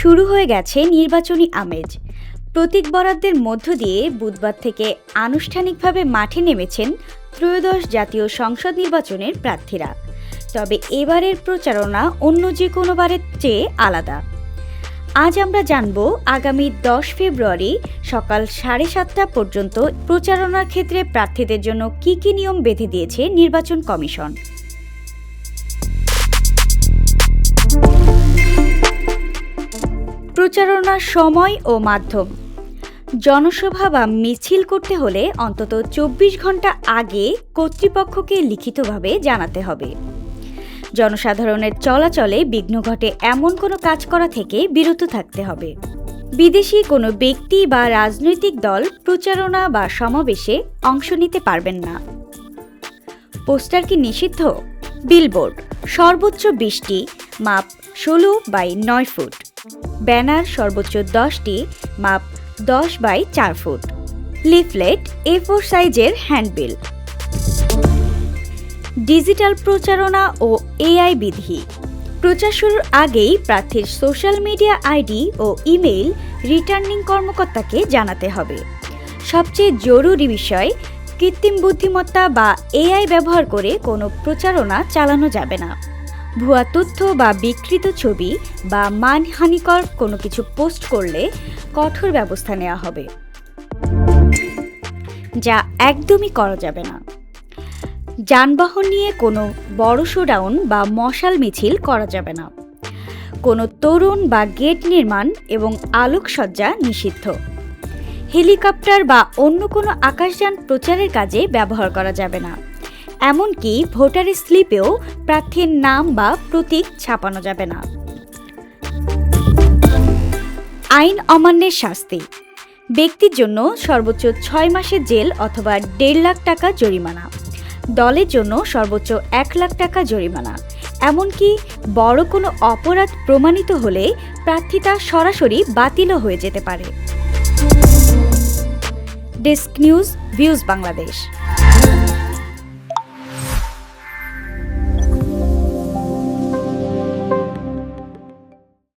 শুরু হয়ে গেছে নির্বাচনী আমেজ। প্রতীক বরাদ্দের মধ্য দিয়ে বুধবার থেকে আনুষ্ঠানিকভাবে মাঠে নেমেছেন ত্রয়োদশ জাতীয় সংসদ নির্বাচনের প্রার্থীরা। তবে এবারের প্রচারণা অন্য যে কোনো বারের চেয়ে আলাদা। আজ আমরা জানব আগামী 10 ফেব্রুয়ারি সকাল 7:30 পর্যন্ত প্রচারণার ক্ষেত্রে প্রার্থীদের জন্য কী কী নিয়ম বেঁধে দিয়েছে নির্বাচন কমিশন। প্রচারণার সময় ও মাধ্যম। জনসভা বা মিছিল করতে হলে অন্তত 24 ঘন্টা আগে কর্তৃপক্ষকে লিখিতভাবে জানাতে হবে। জনসাধারণের চলাচলে বিঘ্ন ঘটে এমন কোনো কাজ করা থেকে বিরত থাকতে হবে। বিদেশি কোনো ব্যক্তি বা রাজনৈতিক দল প্রচারণা বা সমাবেশে অংশ নিতে পারবেন না। পোস্টার কি নিষিদ্ধ? বিলবোর্ড সর্বোচ্চ 20টি, মাপ 16/9 ফুট। ব্যানার সর্বোচ্চ 10টি, মাপ 10/4 ফুট। লিফলেট A4 সাইজের হ্যান্ডবিল। ডিজিটাল প্রচারণা ও AI বিধি। প্রচার শুরুর আগেই প্রার্থীর সোশ্যাল মিডিয়া আইডি ও ইমেইল রিটার্নিং কর্মকর্তাকে জানাতে হবে। সবচেয়ে জরুরি বিষয়, কৃত্রিম বুদ্ধিমত্তা বা AI ব্যবহার করে কোনো প্রচারণা চালানো যাবে না। ভুয়া তথ্য বা বিকৃত ছবি বা মানহানিকর কোনো কিছু পোস্ট করলে কঠোর ব্যবস্থা নেওয়া হবে, যা একদমই করা যাবে না। যানবাহন নিয়ে কোনো বড় শোডাউন বা মশাল মিছিল করা যাবে না। কোনো তোরণ বা গেট নির্মাণ এবং আলোকসজ্জা নিষিদ্ধ। হেলিকপ্টার বা অন্য কোনো আকাশযান প্রচারের কাজে ব্যবহার করা যাবে না। এমনকি ভোটারের স্লিপেও প্রার্থীর নাম বা প্রতীক ছাপানো যাবে না। আইন অমান্যের শাস্তি। ব্যক্তির জন্য সর্বোচ্চ 6 মাসের জেল অথবা 1.5 লাখ টাকা জরিমানা। দলের জন্য সর্বোচ্চ 1 লাখ টাকা জরিমানা। এমনকি বড় কোনো অপরাধ প্রমাণিত হলে প্রার্থিতা সরাসরি বাতিলও হয়ে যেতে পারে। Desk news, views Bangladesh.